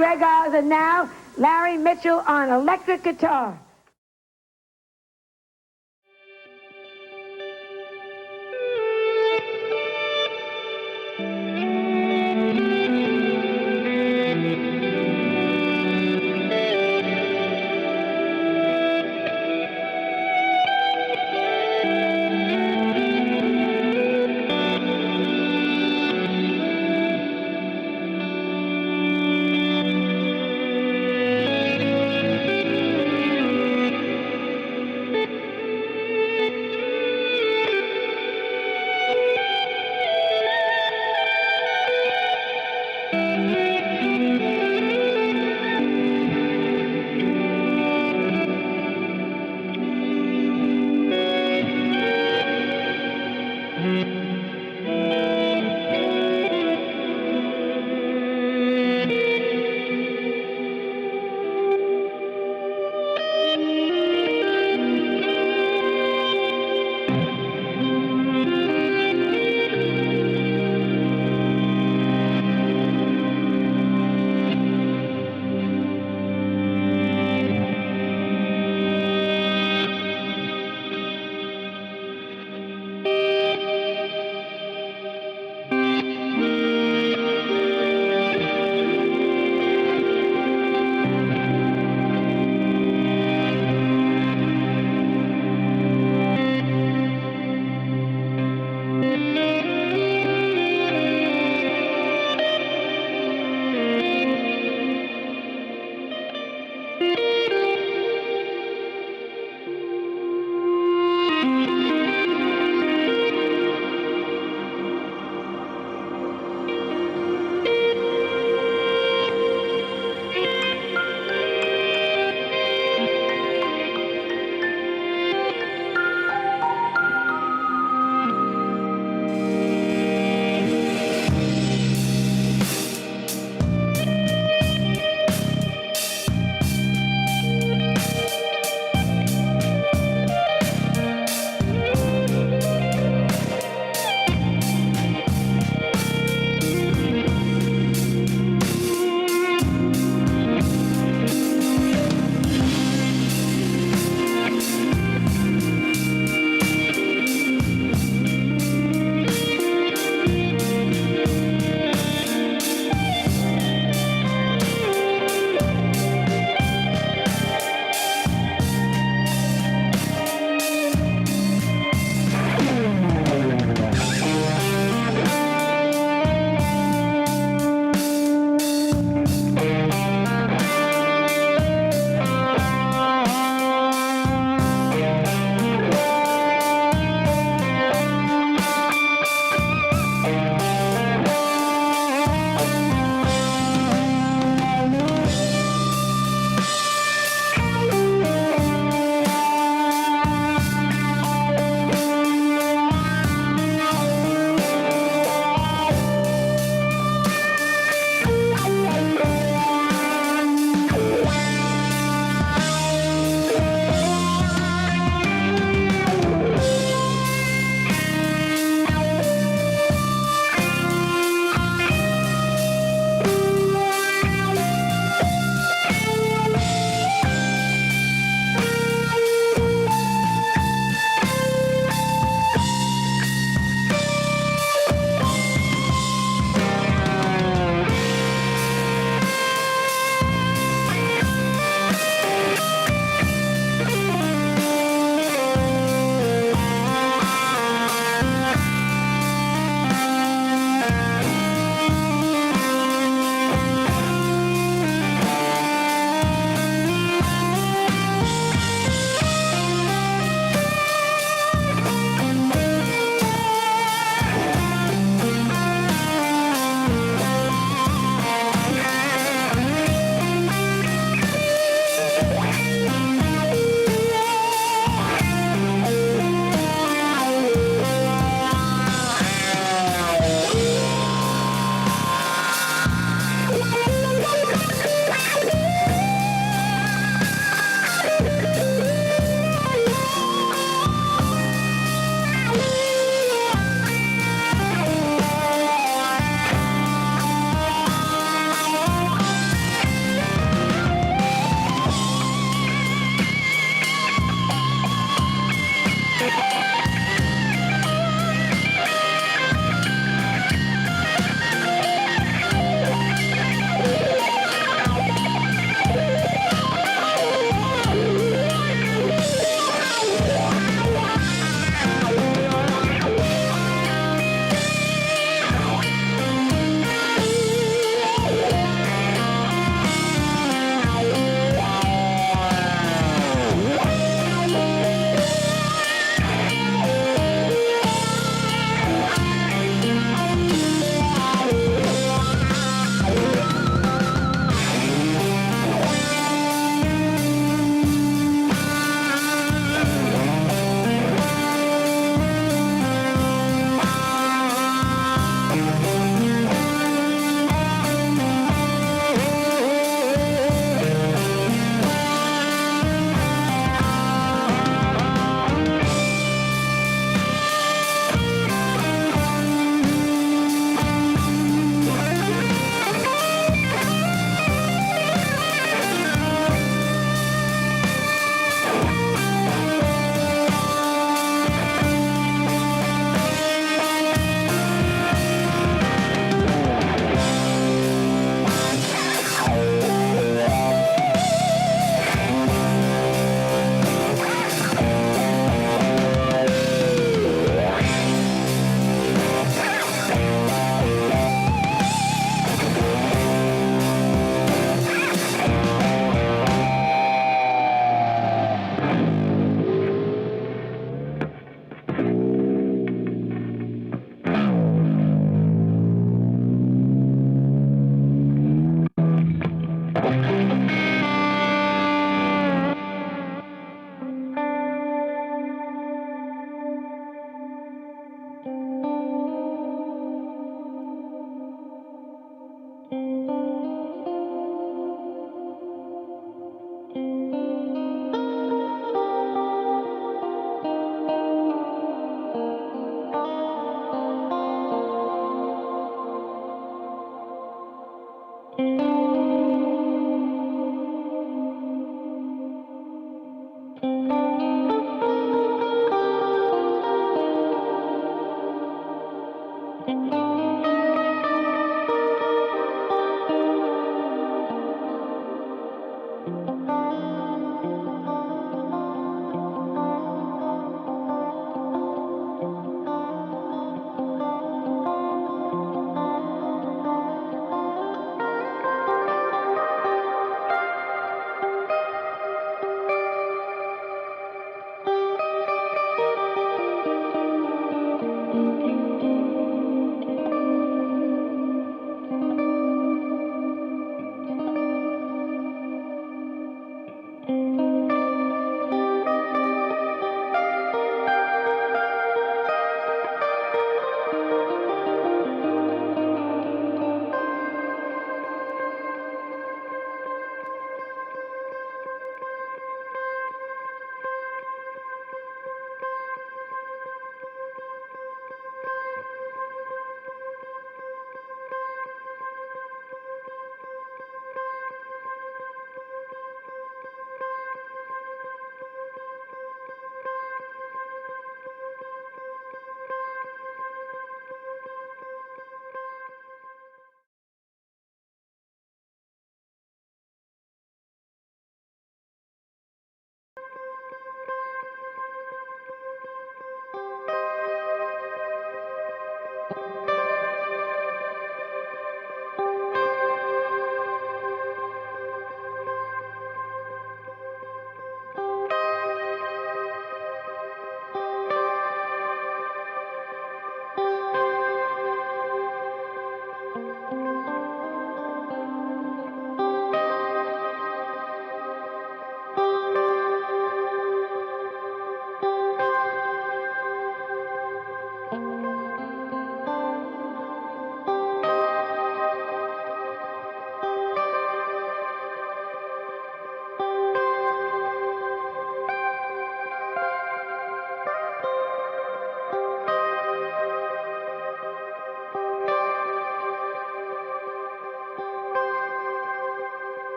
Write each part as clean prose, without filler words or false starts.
Greg Oz, and now Larry Mitchell on electric guitar.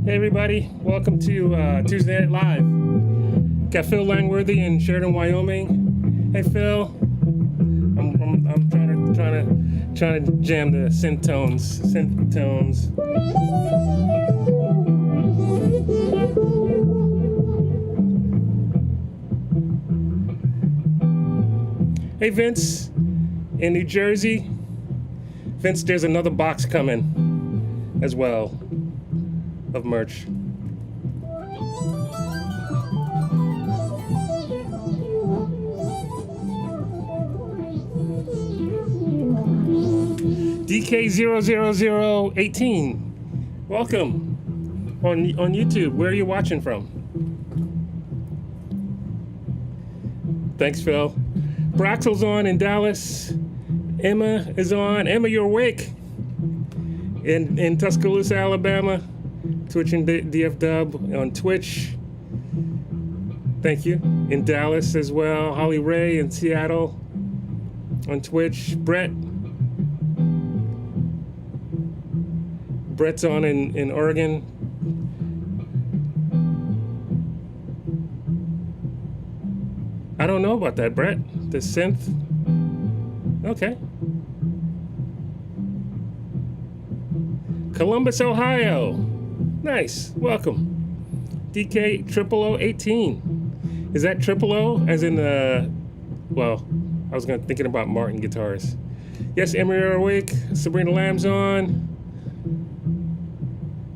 Hey everybody, welcome to Tuesday Night Live. Got Phil Langworthy in Sheridan, Wyoming. Hey Phil, I'm trying to jam the synth tones. Hey Vince, in New Jersey. Vince, there's another box coming as well of merch. DK00018, welcome on YouTube. Where are you watching from? Thanks, Phil. Braxel's on in Dallas. Emma is on. Emma, you're awake in Tuscaloosa, Alabama. Twitch and DF Dub on Twitch. Thank you. In Dallas as well. Holly Ray in Seattle on Twitch. Brett's on in Oregon. I don't know about that, Brett. The synth. Okay. Columbus, Ohio. Nice. Welcome. DK00018. Is that triple O as in well, I was thinking about Martin guitars. Yes, Emery are awake. Sabrina Lamb's on.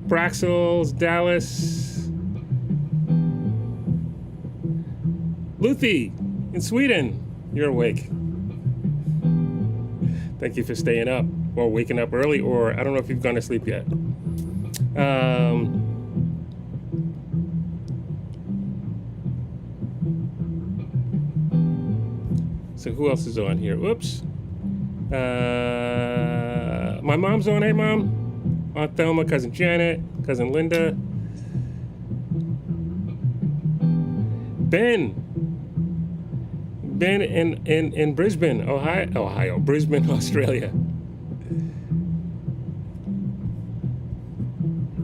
Braxel's, Dallas. Luthi in Sweden. You're awake. Thank you for staying up or waking up early, or I don't know if you've gone to sleep yet. So who else is on here? Oops. My mom's on. Hey, Mom. Aunt Thelma, Cousin Janet, Cousin Linda. Ben in Brisbane, Ohio, Brisbane, Australia.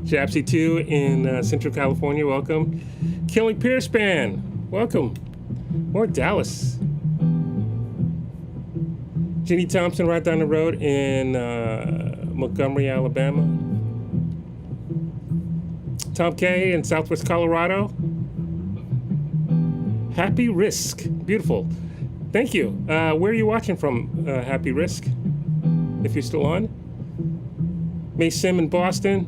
Japsy 2 in Central California, welcome. Killing Pierce Band, welcome. More Dallas. Ginny Thompson right down the road in Montgomery, Alabama. Tom K in Southwest Colorado. Happy Risk, beautiful. Thank you. Where are you watching from, Happy Risk? If you're still on. May Sim in Boston.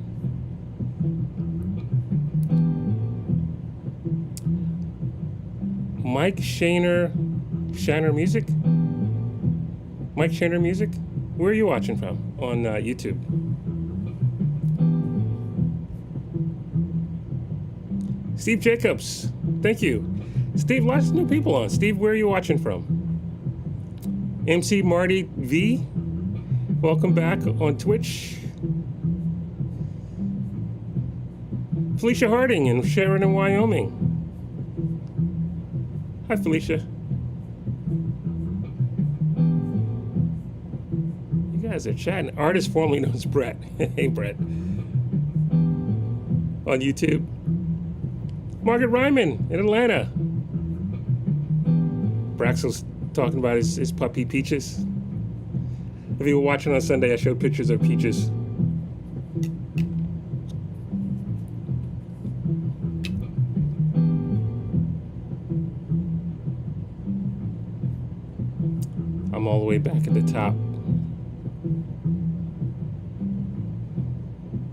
Mike Shaner Music? Mike Shaner Music? Where are you watching from on YouTube? Steve Jacobs, thank you. Steve, lots of new people on. Steve, where are you watching from? MC Marty V, welcome back on Twitch. Felicia Harding in Sheridan, Wyoming. Hi, Felicia. You You guys are chatting. Artist formerly known as Brett. Hey, Brett. On YouTube. Margaret Ryman in Atlanta. Braxel's talking about his puppy Peaches. If you were watching on Sunday, I showed pictures of Peaches. I'm all the way back at the top.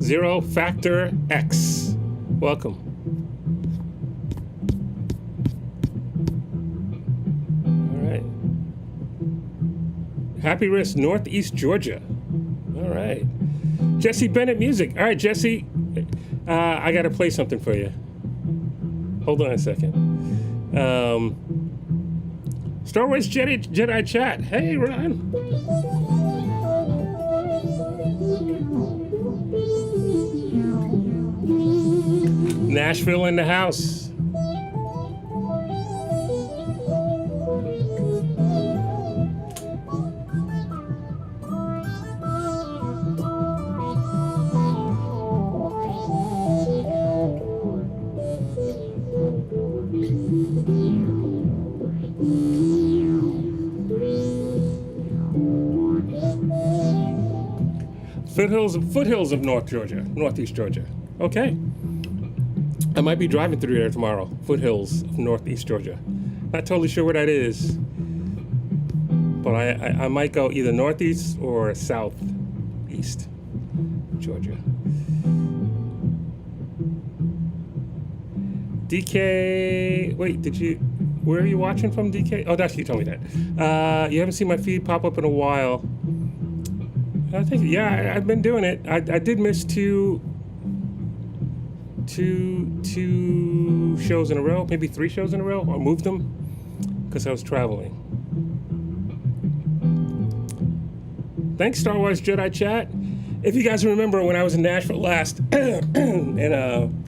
Zero Factor X. Welcome. All right. Happy Wrist, Northeast Georgia. All right. Jesse Bennett Music. All right, Jesse. I got to play something for you. Hold on a second. Star Wars Jedi Chat. Hey, Ron. Nashville in the house. Foothills of Northeast Georgia. Okay. I might be driving through there tomorrow. Foothills of Northeast Georgia. Not totally sure where that is, but I might go either northeast or southeast Georgia. DK, wait, where are you watching from, DK? Oh, that's you told me that. You haven't seen my feed pop up in a while. I think, yeah, I've been doing it. I did miss two shows in a row, maybe 3 shows in a row. I moved them because I was traveling. Thanks, Star Wars Jedi Chat. If you guys remember when I was in Nashville last, and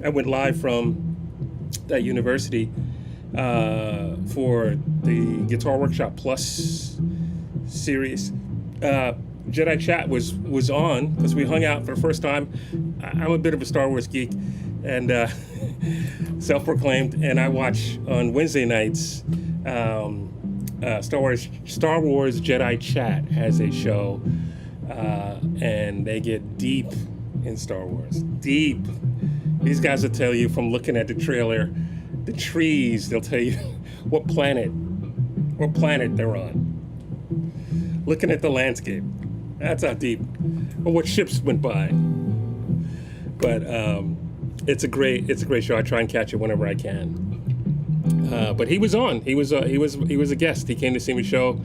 I went live from that university for the Guitar Workshop Plus series. Jedi Chat was on because we hung out for the first time. I'm a bit of a Star Wars geek and self-proclaimed, and I watch on Wednesday nights. Star Wars Jedi Chat has a show, and they get deep in Star Wars. Deep. These guys will tell you from looking at the trailer, the trees. They'll tell you what planet they're on. Looking at the landscape. That's how deep. Or what ships went by. But it's a great show. I try and catch it whenever I can. But he was on. He was a guest. He came to see me show,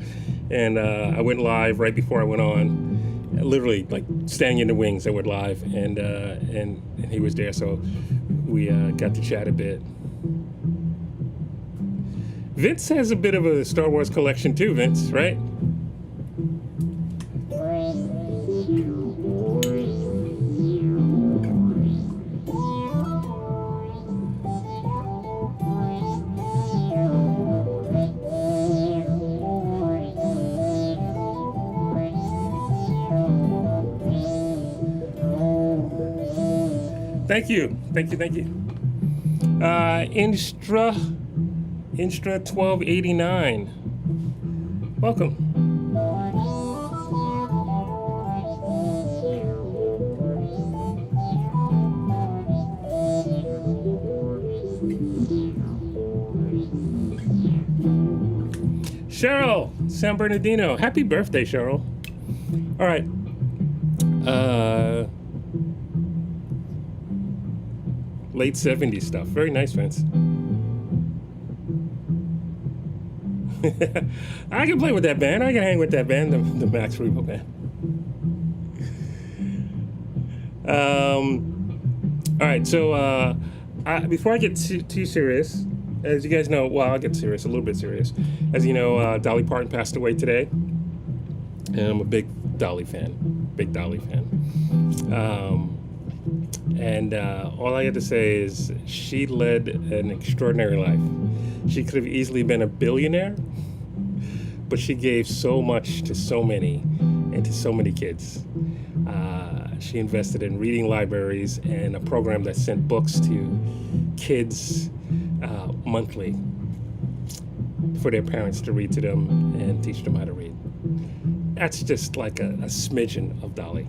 and I went live right before I went on. Literally like standing in the wings. I went live, and he was there. So we got to chat a bit. Vince has a bit of a Star Wars collection too, Vince, right? Thank you. Instra 1289. Welcome. Cheryl San Bernardino. Happy birthday, Cheryl. All right. Late 70s stuff. Very nice, Vince. I can play with that band. I can hang with that band, the Max Repo band. All right, so before I get too serious, as you guys know, well, I'll get serious, a little bit serious. As you know, Dolly Parton passed away today, and I'm a big Dolly fan. And all I have to say is she led an extraordinary life. She could have easily been a billionaire, but she gave so much to so many. into so many kids. She invested in reading libraries and a program that sent books to kids monthly for their parents to read to them and teach them how to read. That's just like a smidgen of Dolly.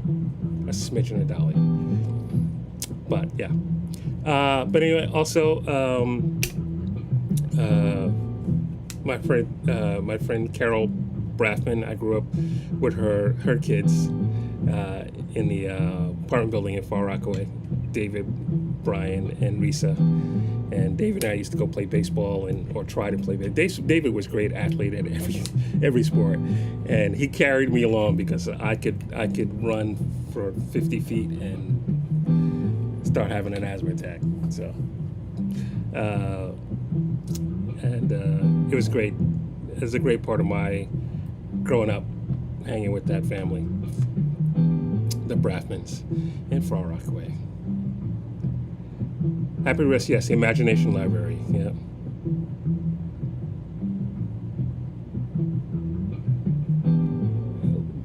A smidgen of Dolly. But yeah. But anyway, also my friend Carol Braffman, I grew up with her kids in the apartment building in Far Rockaway. David, Brian, and Risa. And David and I used to go play baseball or try to play baseball. David was a great athlete at every sport, and he carried me along because I could run for 50 feet and start having an asthma attack. So, it was great. It was a great part of my growing up, hanging with that family, the Braffmans in Far Rockaway. Happy Rest, yes, the Imagination Library, yeah.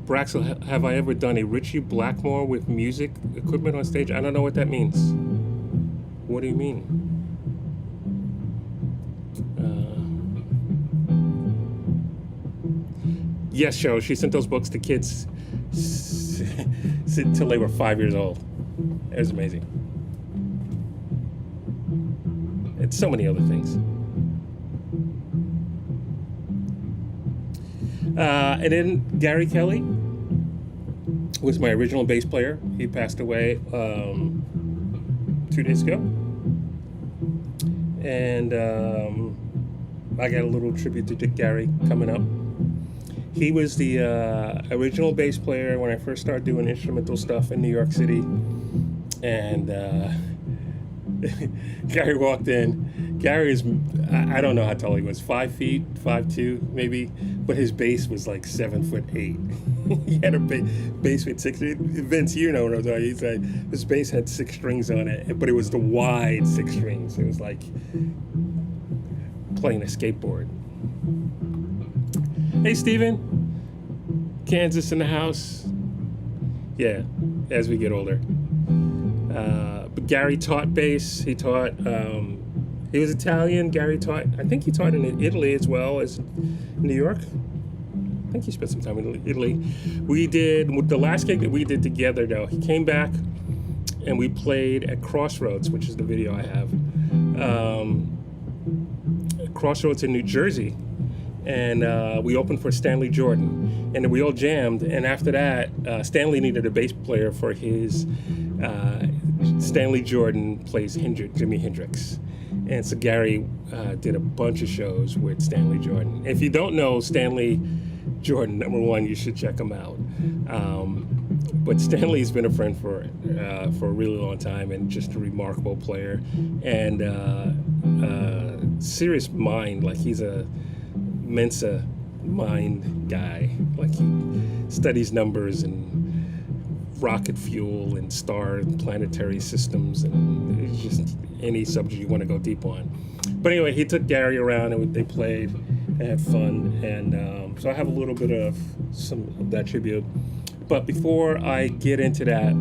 Braxel, have I ever done a Richie Blackmore with music equipment on stage? I don't know what that means. What do you mean? Yes, Cheryl, she sent those books to kids until they were 5 years old. It was amazing. And so many other things. And then Gary Kelly was my original bass player. He passed away 2 days ago. And I got a little tribute to Dick Gary coming up. He was the original bass player when I first started doing instrumental stuff in New York City. And Gary walked in. Gary is, I don't know how tall he was, 5 feet, 5'2", maybe, but his bass was like 7'8". He had a bass with 6. Vince, you know what I'm talking. He said his bass had 6 strings on it, but it was the wide 6 strings. It was like playing a skateboard. Hey, Steven. Kansas in the house. Yeah, as we get older. But Gary taught bass. He taught, he was Italian. Gary taught, I think he taught in Italy as well as New York. I think he spent some time in Italy. We did, the last gig that we did together though, he came back and we played at Crossroads, which is the video I have. Crossroads in New Jersey. And we opened for Stanley Jordan, and then we all jammed. And after that, Stanley needed a bass player for his Stanley Jordan plays Jimi Hendrix, and so Gary did a bunch of shows with Stanley Jordan. If you don't know Stanley Jordan, number one, you should check him out. But Stanley's been a friend for a really long time, and just a remarkable player, and serious mind. Like he's a Mensa mind guy. Like he studies numbers and rocket fuel and star planetary systems and just any subject you want to go deep on. But anyway, he took Gary around and they played and had fun. And so I have a little bit of some of that tribute. But before I get into that,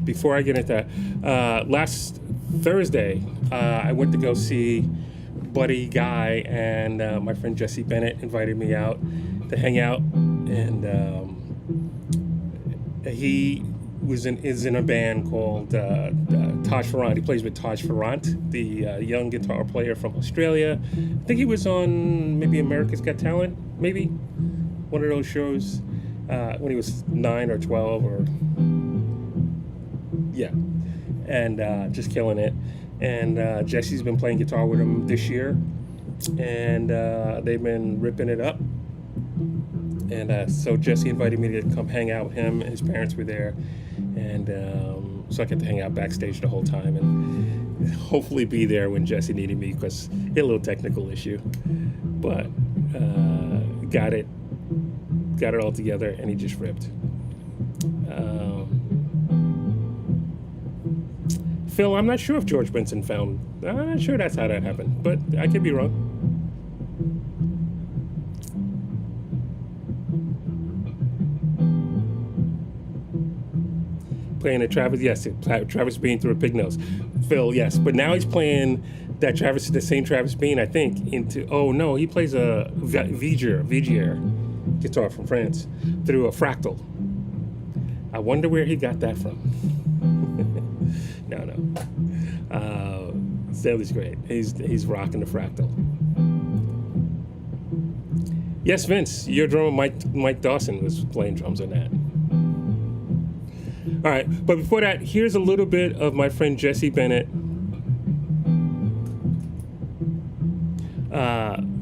before I get into that, last Thursday, I went to go see Buddy Guy, and my friend Jesse Bennett invited me out to hang out, and he is in a band called Taj Farrant. He plays with Taj Farrant, the young guitar player from Australia. I think he was on maybe America's Got Talent, maybe one of those shows when he was 9 or 12 or. Yeah, and just killing it. And Jesse's been playing guitar with him this year, and they've been ripping it up. And so Jesse invited me to come hang out with him. His parents were there, and so I got to hang out backstage the whole time and hopefully be there when Jesse needed me, because he had a little technical issue, but got it all together, and he just ripped. Phil, I'm not sure if George Benson found. I'm not sure that's how that happened, but I could be wrong. Playing a Travis, yes, Travis Bean through a pig nose. Phil, yes, but now he's playing that the same Travis Bean, I think. Oh no, he plays a Vigier guitar from France through a fractal. I wonder where he got that from. No. Stanley's great. He's rocking the fractal. Yes, Vince, your drummer Mike Dawson was playing drums on that. All right, but before that, here's a little bit of my friend Jesse Bennett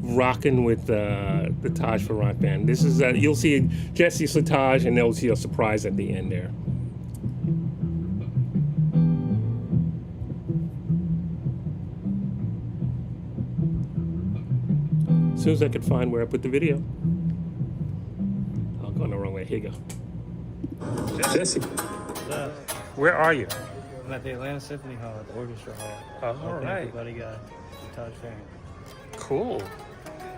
rocking with the Taj for Rock Band. This is you'll see Jesse's Taj, and they'll see a surprise at the end there. As soon as I could find where I put the video. I'll go the wrong way. Here you go. Jesse, where are you? I'm at the Atlanta Symphony Hall, at the Orchestra Hall. All right. Buddy Guy, Taj fan. Cool.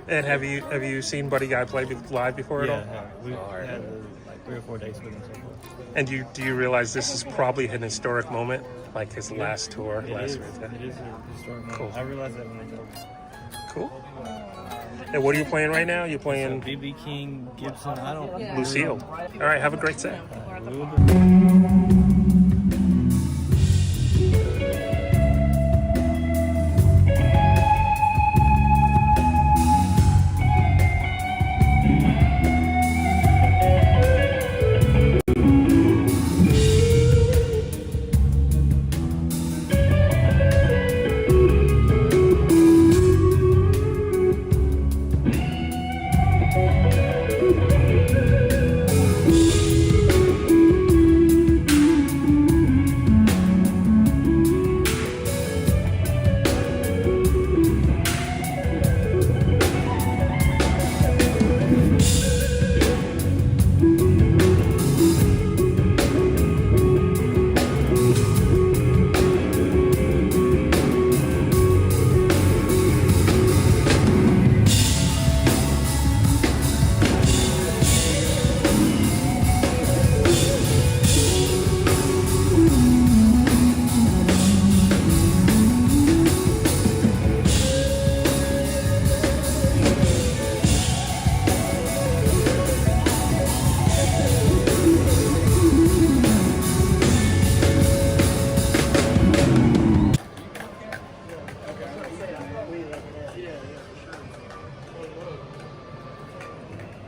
And have you seen Buddy Guy play live before at all? Yeah, we've had like 3 or 4 dates with him so far. And do you realize this is probably an historic moment, like his last tour? It is a historic moment. Cool. I realized that when I told him. Cool. And what are you playing right now? You're playing B.B. King, Gibson, I don't... Lucille. All right, have a great set.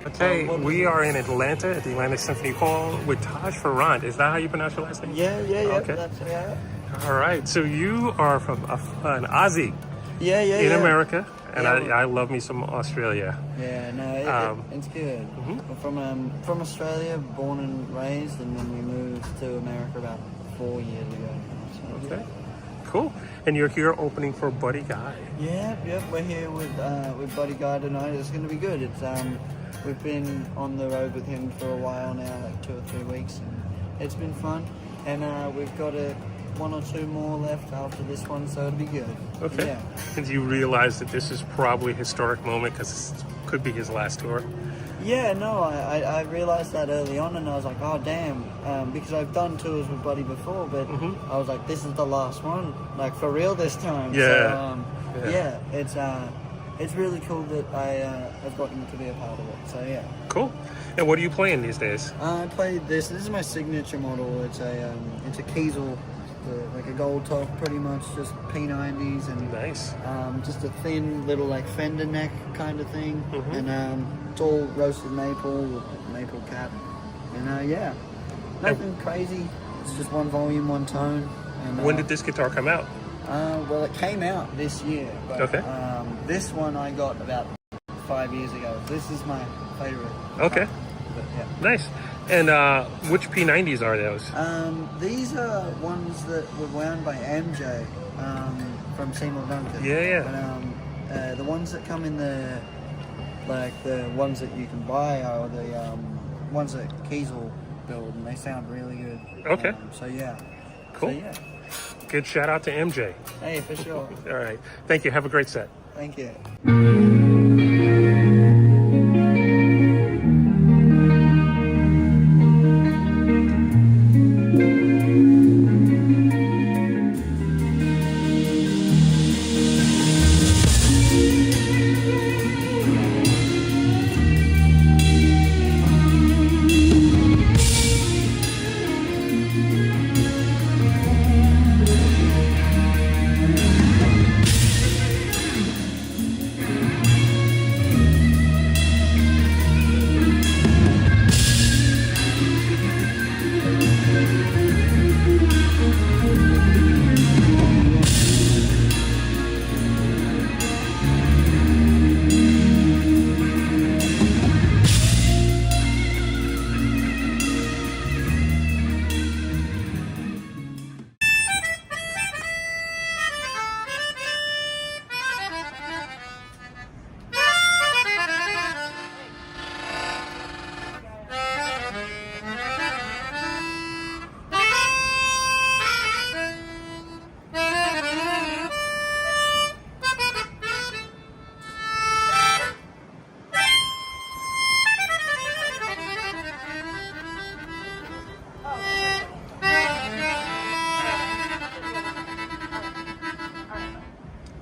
Okay, we are in Atlanta at the Atlanta Symphony Hall with Taj Farrant. Is that how you pronounce your last name? Yeah. Okay. That's All right. So you are from an Aussie in America, and I love me some Australia. Yeah, no, it's good. Mm-hmm. I'm from Australia, born and raised, and then we moved to America about 4 years ago. So, Okay. Cool. And you're here opening for Buddy Guy. Yeah, we're here with Buddy Guy tonight. It's going to be good. It's we've been on the road with him for a while now, like 2 or 3 weeks, and it's been fun. And we've got 1 or 2 more left after this one, so it'll be good. Okay. Yeah. And do you realize that this is probably a historic moment because it could be his last tour? Yeah, no, I realized that early on, and I was like, oh damn, because I've done tours with Buddy before, but I was like, this is the last one, like for real this time. Yeah. So, it's really cool that I've gotten to be a part of it. So yeah. Cool. And what are you playing these days? I played this. This is my signature model. It's a Kiesel, like a gold top, pretty much, just P90s and Nice. just a thin little like fender neck kind of thing, and it's all roasted maple with maple cap, and nothing crazy. It's just 1 volume, 1 tone. And, When did this guitar come out? Well, it came out this year, but Okay. This one I got about 5 years ago. This is my favorite. Okay. But, yeah. Nice. And which P90s are those? These are ones that were wound by MJ from Seymour Duncan. Yeah. But, the ones that come in the ones that you can buy are the ones that Kiesel build, and they sound really good. Okay. So yeah. Cool. So, yeah. Good shout out to MJ. Hey, for sure. All right. Thank you. Have a great set. Thank you.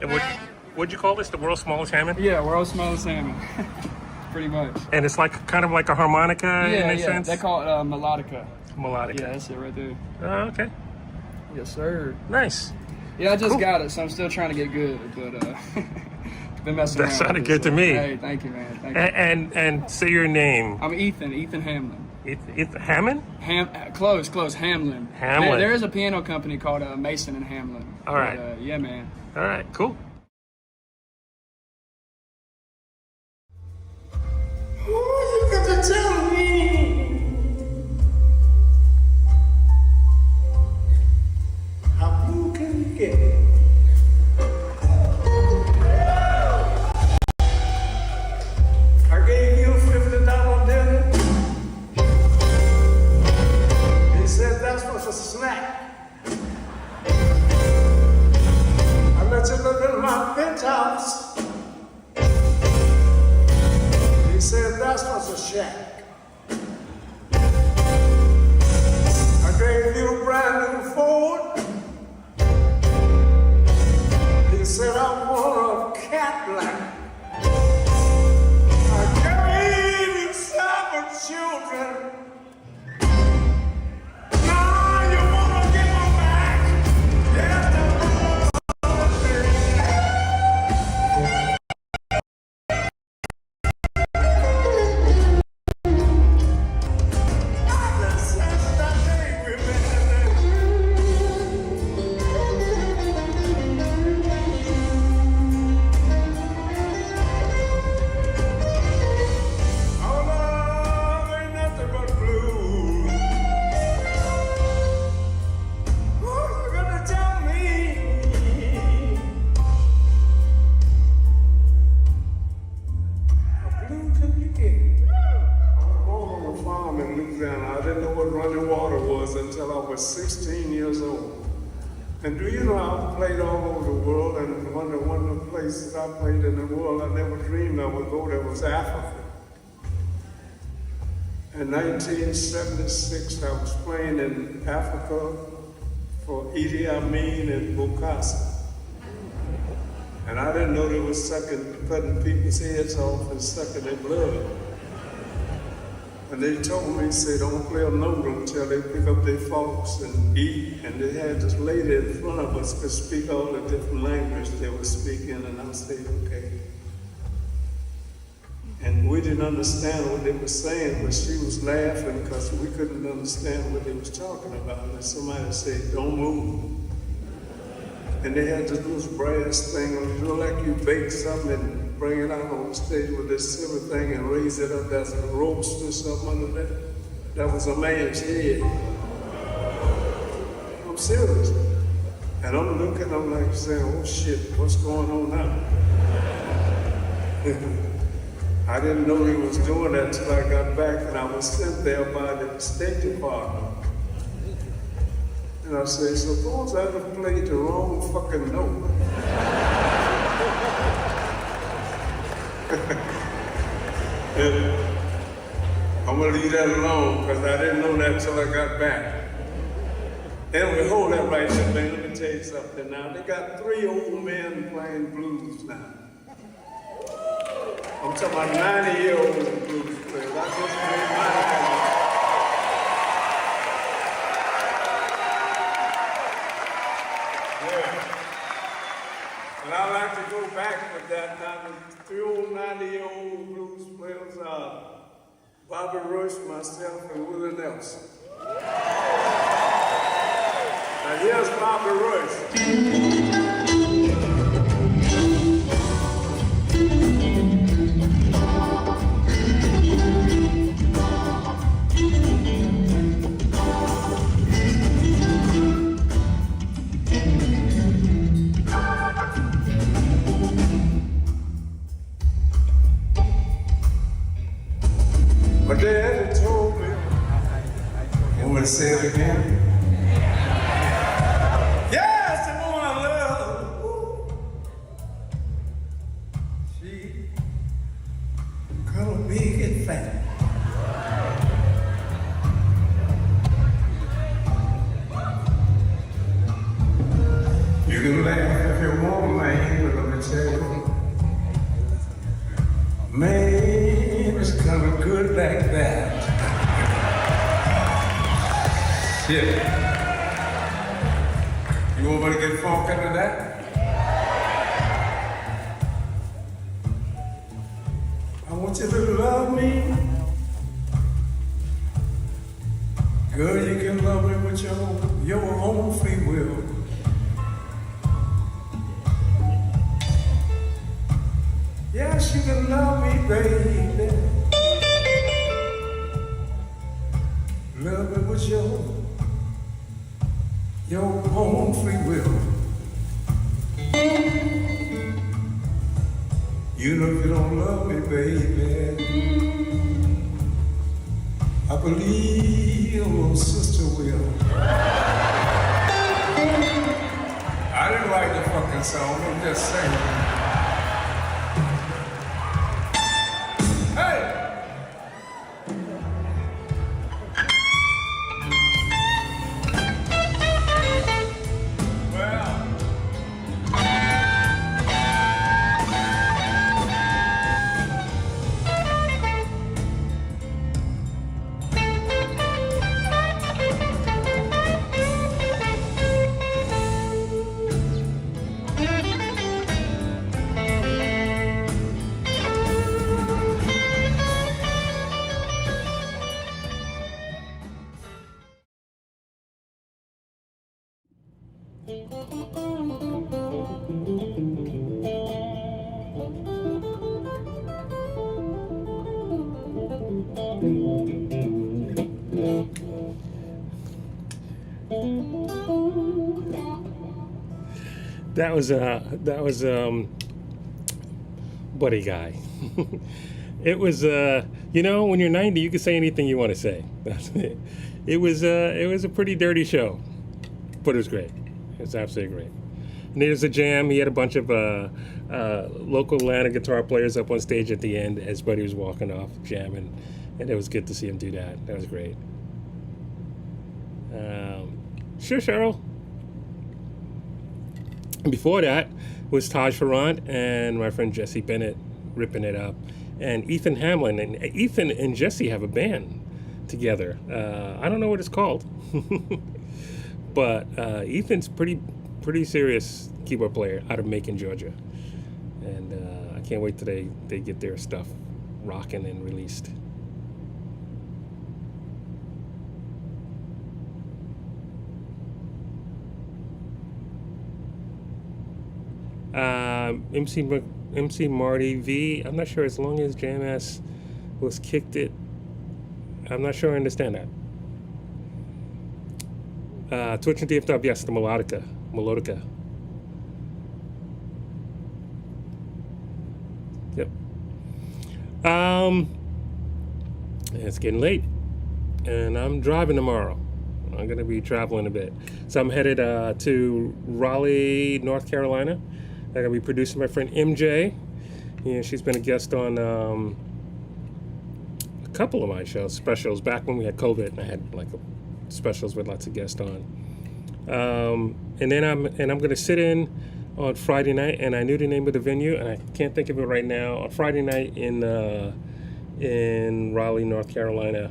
And what'd you call this? The world's smallest Hammond? Yeah, world's smallest salmon. Pretty much. And it's like kind of like a harmonica in a sense? They call it melodica. Melodica. Yeah, that's it right there. Oh, okay. Yes, sir. Nice. Yeah, I just Cool. got it, so I'm still trying to get good, but been messing around. That sounded with good it, to so- me. Hey, thank you, man. Thank you. And say your name. I'm Ethan Hamlin. It's Hammond? Close, Hamlin. Hamlin. There is a piano company called Mason and Hamlin. All right. But, yeah, man. All right, cool. You got to tell me how blue can you get? I gave you a $50 dinner. He said that's was a snack. I let you live in my penthouse. He said that was a shack. I gave you a brand new Ford. He said I want a Cadillac. I gave you 7 children. Now you wanna give them back? Yes, I didn't know what running water was until I was 16 years old. And do you know I played all over the world, and one of the places I played in the world I never dreamed I would go there was Africa. In 1976, I was playing in Africa for Idi Amin and Bokassa. And I didn't know they were cutting people's heads off and sucking their blood. And they told me, say, don't play a note until they pick up their forks and eat. And they had this lady in front of us could speak all the different language they were speaking, and I said, okay. And we didn't understand what they were saying, but she was laughing because we couldn't understand what they was talking about. And somebody said, don't move. And they had this little brass thing, it looked like you bake something and bring it out on the stage with this silver thing and raise it up. There's a roast or something under that. That was a man's head. I'm serious. And I'm looking, I'm like saying, oh shit, what's going on now? I didn't know he was doing that till I got back, and I was sent there by the State Department. And I said, suppose I have played the wrong fucking note. And I'm gonna leave that alone because I didn't know that until I got back. Anyway, hold that right there, man. Let me tell you something now. They got 3 old men playing blues now. I'm talking about 90-year-old blues players. I just made mine. And I like to go back with that now. The 3 old 90-year-old blues players are Bobby Rush, myself, and Willie Nelson. Now here's Bobby Rush. My daddy told me, and we'll say it again. Yes, the one I love. Ooh. She kinda big and fat. You can laugh if you want, man, but let me tell you, man, it's kinda good like that. Shit. You want me to get funk into that? I want you to love me. Girl, you can love me with your own free will. Yes, you can love me, baby. Love me with your own free will. You know if you don't love me, baby, I believe your little sister will. I didn't write the fucking song, I'm just saying. That was Buddy Guy. It was you know, when you're 90 you can say anything you want to say. That's it. It was a pretty dirty show, but it was great. It was absolutely great. And there's a jam. He had a bunch of local Atlanta guitar players up on stage at the end as Buddy was walking off jamming, and it was good to see him do that. That was great. Sure, Cheryl. And before that was Taj Farrant and my friend Jesse Bennett ripping it up, and Ethan Hamlin. And Ethan and Jesse have a band together. I don't know what it's called, but Ethan's pretty serious keyboard player out of Macon, Georgia, and I can't wait till they get their stuff rocking and released. MC Marty V. I'm not sure. As long as Jam Ass was kicked it, I'm not sure I understand that. Twitch and DFW, yes, the melodica. Yep. It's getting late, and I'm driving tomorrow. I'm going to be traveling a bit. So I'm headed to Raleigh, North Carolina. I'm going to be producing my friend MJ. She's been a guest on a couple of my specials back when we had COVID, and I had like specials with lots of guests on. And then I'm going to sit in on Friday night, and I knew the name of the venue, and I can't think of it right now. On Friday night in Raleigh, North Carolina.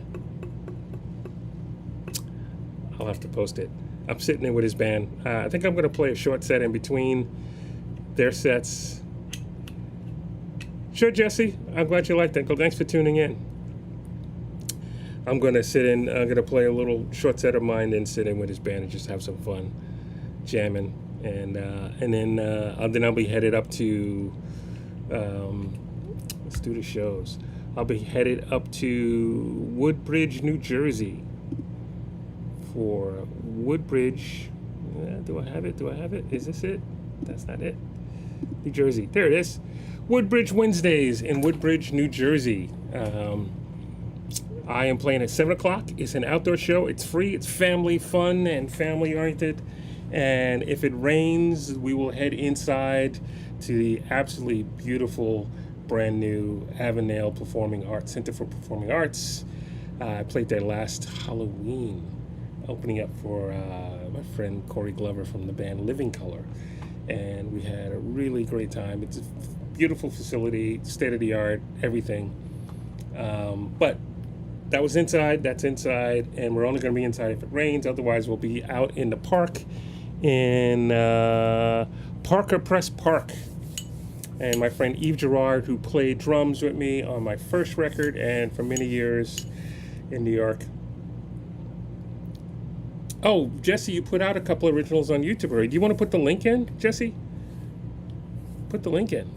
I'll have to post it. I'm sitting in with his band. I think I'm going to play a short set in between their sets. Sure, Jesse. I'm glad you liked that. Thanks for tuning in. I'm going to sit in. I'm going to play a little short set of mine, then sit in with his band and just have some fun jamming. And then I'll be headed up to. Let's do the shows. I'll be headed up to Woodbridge, New Jersey. For Woodbridge, do I have it? Is this it? That's not it. New Jersey. There it is. Woodbridge Wednesdays in Woodbridge, New Jersey. I am playing at 7 o'clock. It's an outdoor show. It's free. It's family fun and family oriented. And if it rains, we will head inside to the absolutely beautiful, brand new Avondale Center for Performing Arts. I played there last Halloween, opening up for my friend Corey Glover from the band Living Color. And we had a really great time. It's a beautiful facility, state-of-the-art, everything. But that was inside, that's inside, and we're only going to be inside if it rains. Otherwise, we'll be out in the park in Parker Press Park. And my friend Yves Girard, who played drums with me on my first record and for many years in New York. Oh, Jesse, you put out a couple of originals on YouTube already. Do you want to put the link in, Jesse? Put the link in.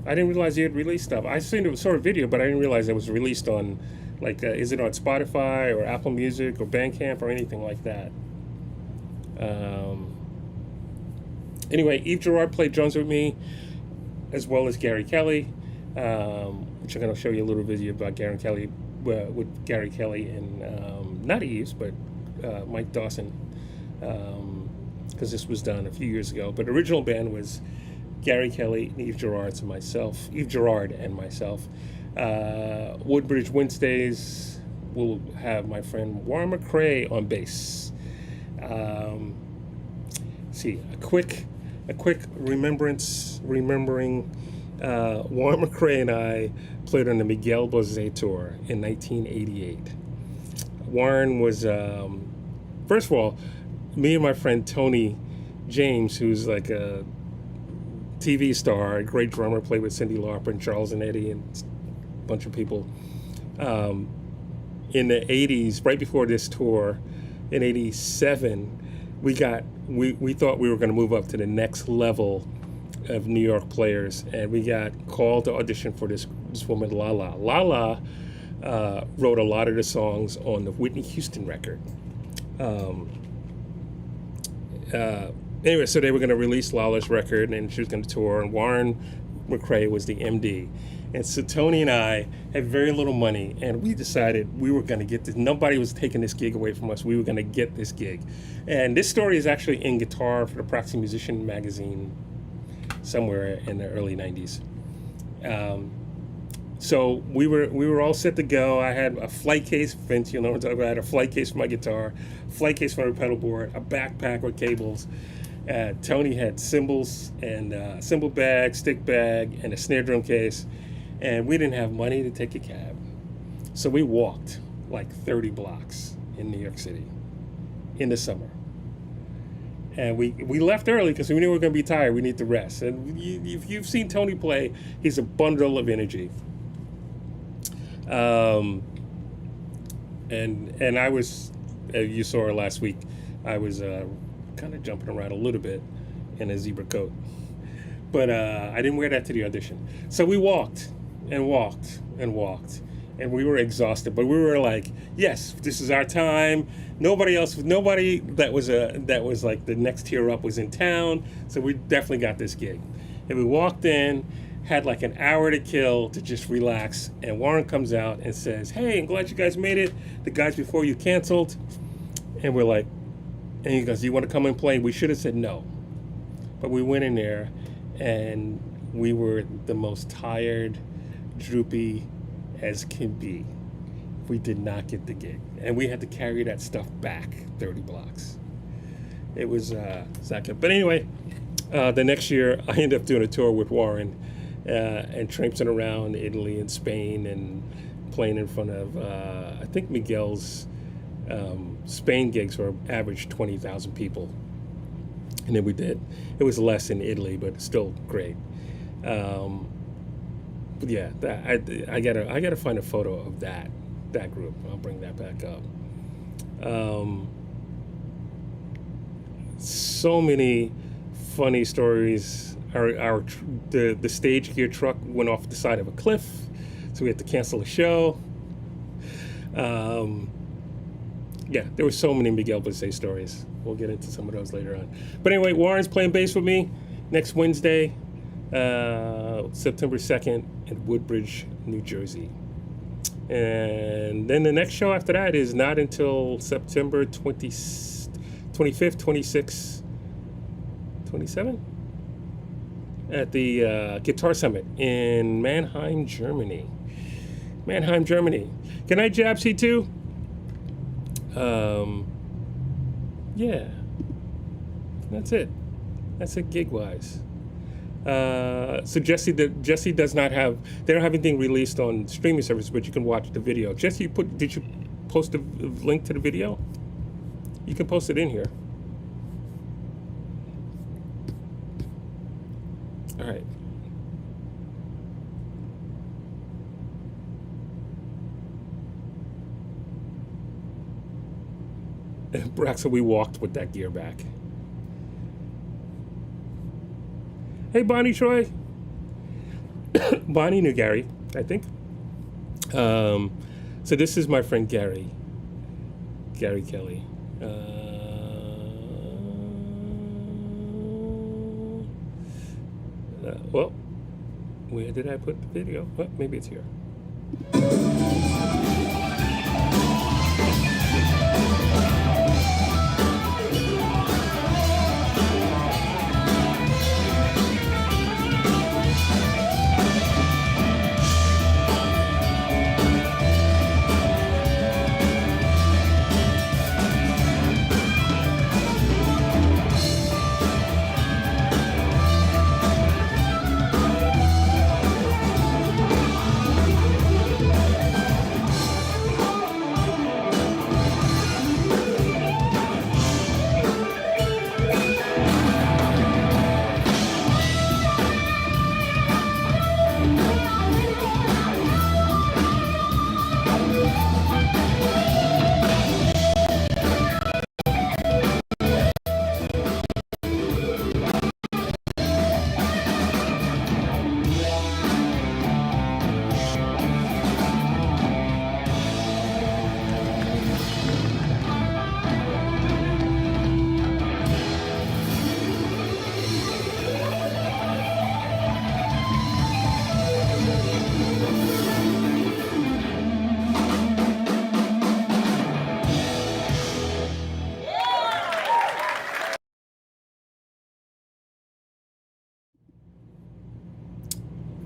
I didn't realize you had released stuff. I saw a video, but I didn't realize it was released on, like, is it on Spotify or Apple Music or Bandcamp or anything like that? Anyway, Yves Girard played drums with me, as well as Gary Kelly, which I'm going to show you a little video about Gary Kelly, with Gary Kelly and not Yves, but Mike Dawson, because this was done a few years ago. But the original band was Gary Kelly, and Yves Girard and myself. Woodbridge Wednesdays will have my friend Warren McCrae on bass. See, a quick remembering Warren McCrae and I played on the Miguel Bosé tour in 1988. Warren was, first of all, me and my friend Tony James, who's like a TV star, a great drummer, played with Cyndi Lauper and Charles and Eddie and a bunch of people. In the 80s, right before this tour, in 87, we thought we were going to move up to the next level of New York players, and we got called to audition for this woman, Lala. Lala wrote a lot of the songs on the Whitney Houston record. Anyway, so they were going to release Lala's record, and she was going to tour, and Warren McCrae was the MD. And so Tony and I had very little money, and we decided we were going to get this. Nobody was taking this gig away from us. We were going to get this gig. And this story is actually in Guitar for the Practicing Musician magazine somewhere in the early 90s. So we were all set to go. I had a flight case, Vince, you know what I'm talking about. I had a flight case for my guitar, flight case for my pedal board, a backpack with cables. Tony had cymbals and cymbal bag, stick bag, and a snare drum case. And we didn't have money to take a cab. So we walked like 30 blocks in New York City in the summer. And we left early because we knew we were going to be tired. We need to rest. And if you've seen Tony play, he's a bundle of energy. And I was, as you saw her last week, I was kind of jumping around a little bit in a zebra coat. But I didn't wear that to the audition. So we walked and walked and walked. And we were exhausted, but we were like, yes, this is our time. Nobody that was like the next tier up was in town, so we definitely got this gig. And we walked in, had like an hour to kill to just relax, and Warren comes out and says, hey, I'm glad you guys made it. The guys before you canceled. And we're like, and he goes, "Do you want to come and play?" We should have said no, but we went in there, and we were the most tired, droopy as can be. We did not get the gig, and we had to carry that stuff back 30 blocks. It was not good. But anyway, the next year I ended up doing a tour with Warren and traipsing around Italy and Spain and playing in front of I think Miguel's Spain gigs were average 20,000 people, and then it was less in Italy, but still great. But yeah, I gotta find a photo of that group. I'll bring that back up. So many funny stories. The stage gear truck went off the side of a cliff, so we had to cancel a show. Yeah, there were so many Miguel Bosé stories. We'll get into some of those later on. But anyway, Warren's playing bass with me next Wednesday, September 2nd in Woodbridge, New Jersey. And then the next show after that is not until September 25th, 26th, 27th at the Guitar Summit in Mannheim, Germany. Mannheim, Germany. Good night, Jabsy, too. Yeah, that's it. That's it gig-wise. So Jesse does not have, they don't have anything released on streaming service, but you can watch the video. Jesse, did you post a link to the video? You can post it in here. All right. Braxa, we walked with that gear back. Hey, Bonnie Troy. Bonnie knew Gary, I think. So this is my friend Gary Kelly. Well, where did I put the video? Well, maybe it's here.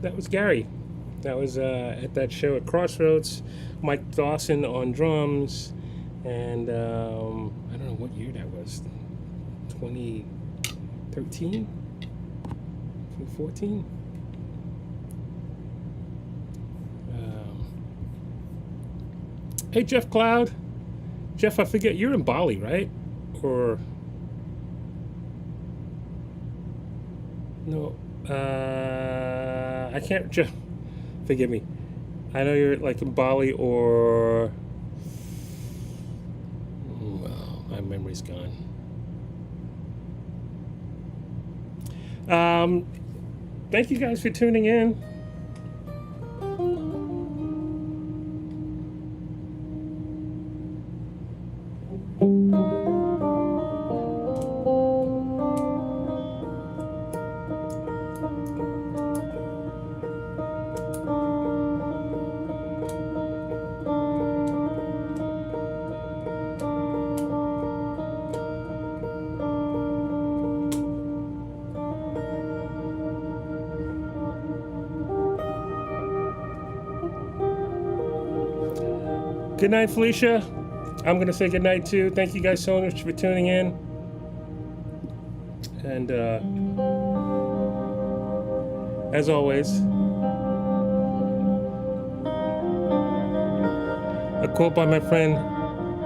That was Gary. That was at that show at Crossroads. Mike Dawson on drums, and I don't know what year that was. 2013, 2014. Hey, Jeff Cloud. Jeff, I forget, you're in Bali, right? Or no? I can't. Jeff, forgive me. I know you're like in Bali or. Well, my memory's gone. Thank you guys for tuning in. Good night, Felicia. I'm going to say good night too. Thank you guys so much for tuning in. And as always, a quote by my friend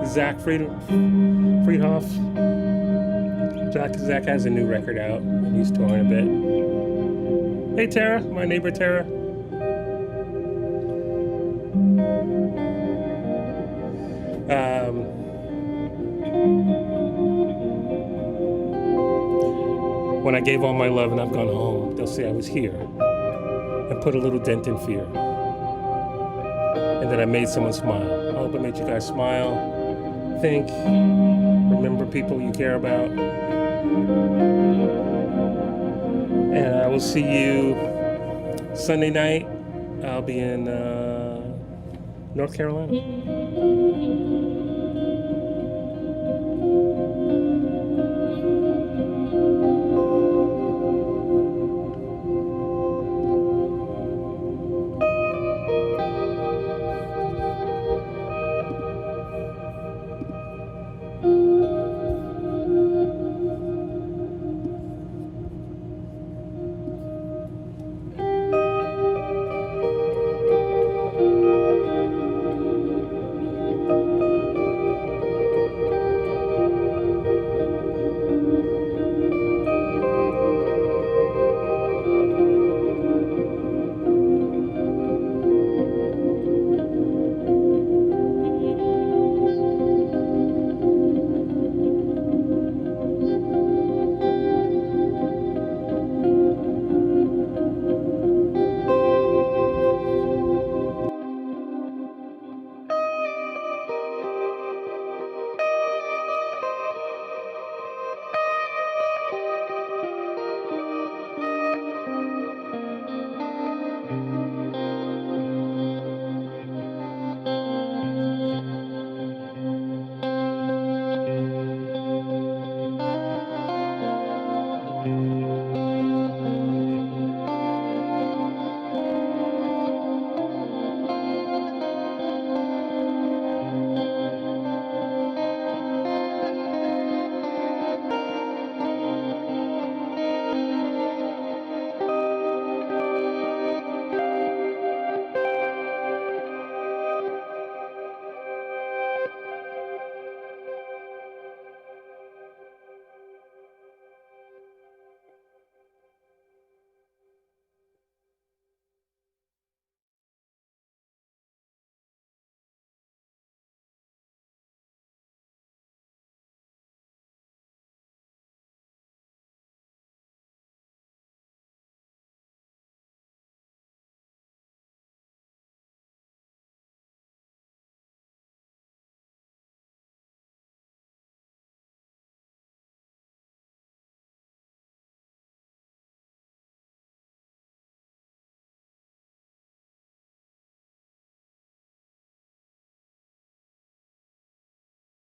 Zach Friedhoff. Zach has a new record out and he's touring a bit. Hey Tara, my neighbor Tara. When I gave all my love and I've gone home, they'll say I was here and put a little dent in fear. And that I made someone smile. I hope I made you guys smile, think, remember people you care about. And I will see you Sunday night. I'll be in North Carolina.